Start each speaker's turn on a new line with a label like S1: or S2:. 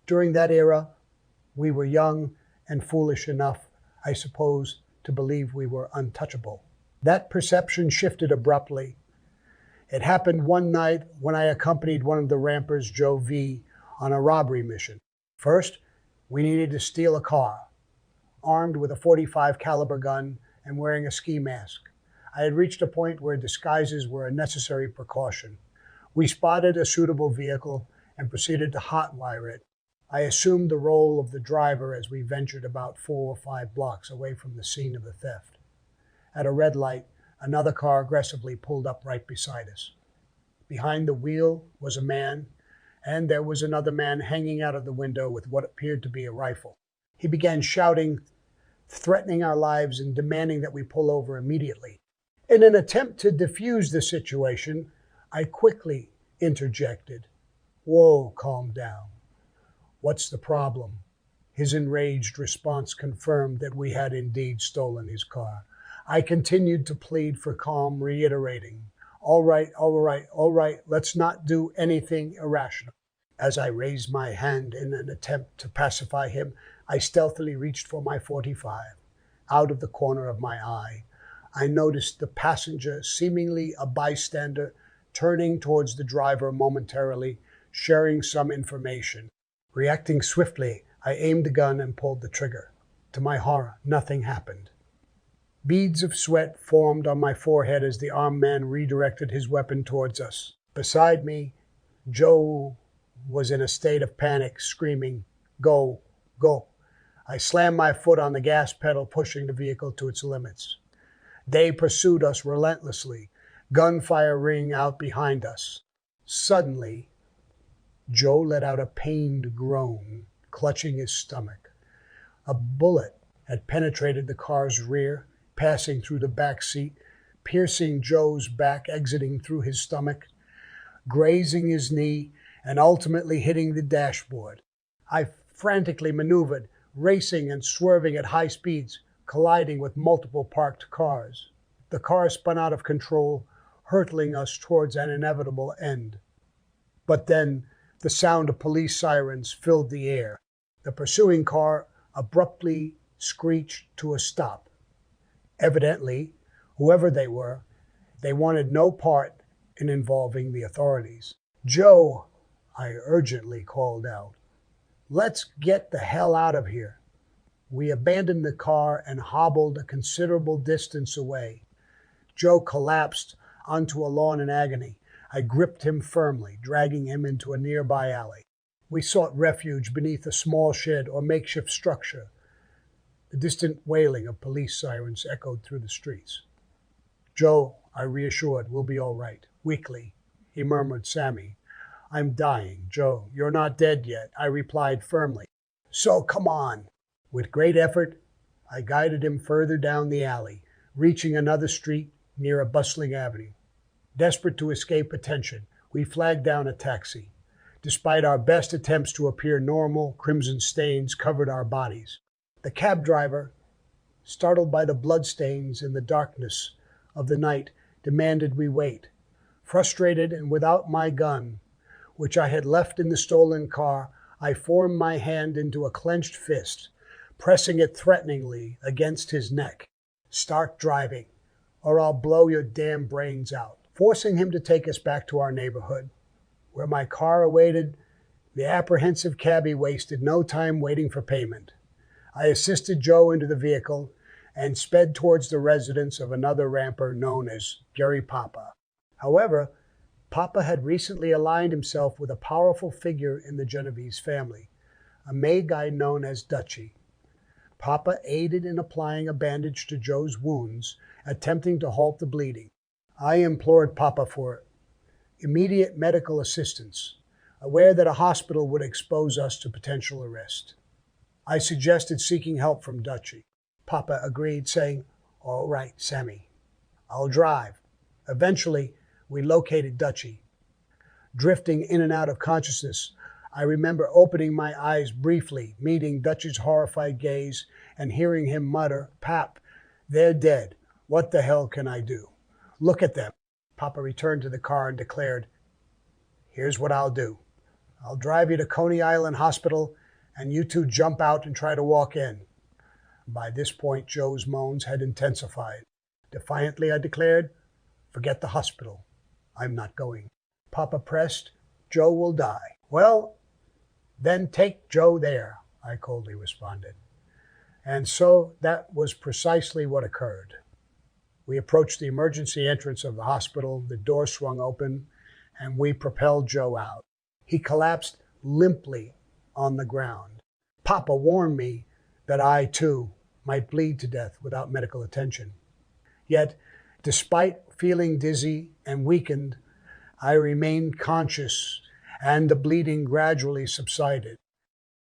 S1: During that era, we were young and foolish enough, I suppose, to believe we were untouchable. That perception shifted abruptly. It happened one night when I accompanied one of the rampers, Joe V., on a robbery mission. First, we needed to steal a car, armed with a .45 caliber gun and wearing a ski mask. I had reached a point where disguises were a necessary precaution. We spotted a suitable vehicle and proceeded to hotwire it. I assumed the role of the driver as we ventured about 4 or 5 blocks away from the scene of the theft. At a red light, another car aggressively pulled up right beside us. Behind the wheel was a man, and there was another man hanging out of the window with what appeared to be a rifle. He began shouting, threatening our lives and demanding that we pull over immediately. In an attempt to defuse the situation, I quickly interjected, "Whoa, calm down. What's the problem?" His enraged response confirmed that we had indeed stolen his car. I continued to plead for calm, reiterating, all right, let's not do anything irrational." As I raised my hand in an attempt to pacify him, I stealthily reached for my .45. Out of the corner of my eye, I noticed the passenger, seemingly a bystander, turning towards the driver momentarily, sharing some information. Reacting swiftly, I aimed the gun and pulled the trigger. To my horror, nothing happened. Beads of sweat formed on my forehead as the armed man redirected his weapon towards us. Beside me, Joe was in a state of panic, screaming, "Go, go." I slammed my foot on the gas pedal, pushing the vehicle to its limits. They pursued us relentlessly, gunfire ringing out behind us. Suddenly, Joe let out a pained groan, clutching his stomach. A bullet had penetrated the car's rear, passing through the back seat, piercing Joe's back, exiting through his stomach, grazing his knee, and ultimately hitting the dashboard. I frantically maneuvered, racing and swerving at high speeds, colliding with multiple parked cars. The car spun out of control, hurtling us towards an inevitable end. But then, the sound of police sirens filled the air. The pursuing car abruptly screeched to a stop. Evidently, whoever they were, they wanted no part in involving the authorities. "Joe," I urgently called out, "let's get the hell out of here." We abandoned the car and hobbled a considerable distance away. Joe collapsed onto a lawn in agony. I gripped him firmly, dragging him into a nearby alley. We sought refuge beneath a small shed or makeshift structure. The distant wailing of police sirens echoed through the streets. "Joe," I reassured, "we'll be all right." Weakly, he murmured, "Sammy, I'm dying." "Joe, you're not dead yet," I replied firmly. "So come on." With great effort, I guided him further down the alley, reaching another street near a bustling avenue. Desperate to escape attention, we flagged down a taxi. Despite our best attempts to appear normal, crimson stains covered our bodies. The cab driver, startled by the bloodstains in the darkness of the night, demanded we wait. Frustrated and without my gun, which I had left in the stolen car, I formed my hand into a clenched fist, pressing it threateningly against his neck. "Start driving, or I'll blow your damn brains out." Forcing him to take us back to our neighborhood, where my car awaited, the apprehensive cabbie wasted no time waiting for payment. I assisted Joe into the vehicle and sped towards the residence of another ramper known as Gary Papa. However, Papa had recently aligned himself with a powerful figure in the Genovese family, a May known as Dutchie. Papa aided in applying a bandage to Joe's wounds, attempting to halt the bleeding. I implored Papa for immediate medical assistance, aware that a hospital would expose us to potential arrest. I suggested seeking help from Dutchie. Papa agreed, saying, "All right, Sammy, I'll drive." Eventually, we located Dutchie. Drifting in and out of consciousness, I remember opening my eyes briefly, meeting Dutchie's horrified gaze, and hearing him mutter, "Pap, they're dead. What the hell can I do? Look at them." Papa returned to the car and declared, "Here's what I'll do. I'll drive you to Coney Island Hospital, and you two jump out and try to walk in." By this point, Joe's moans had intensified. Defiantly, I declared, "Forget the hospital. I'm not going." Papa pressed, "Joe will die." "Well, then take Joe there," I coldly responded. And so that was precisely what occurred. We approached the emergency entrance of the hospital, the door swung open, and we propelled Joe out. He collapsed limply on the ground. Papa warned me that I, too, might bleed to death without medical attention. Yet, despite feeling dizzy and weakened, I remained conscious, and the bleeding gradually subsided.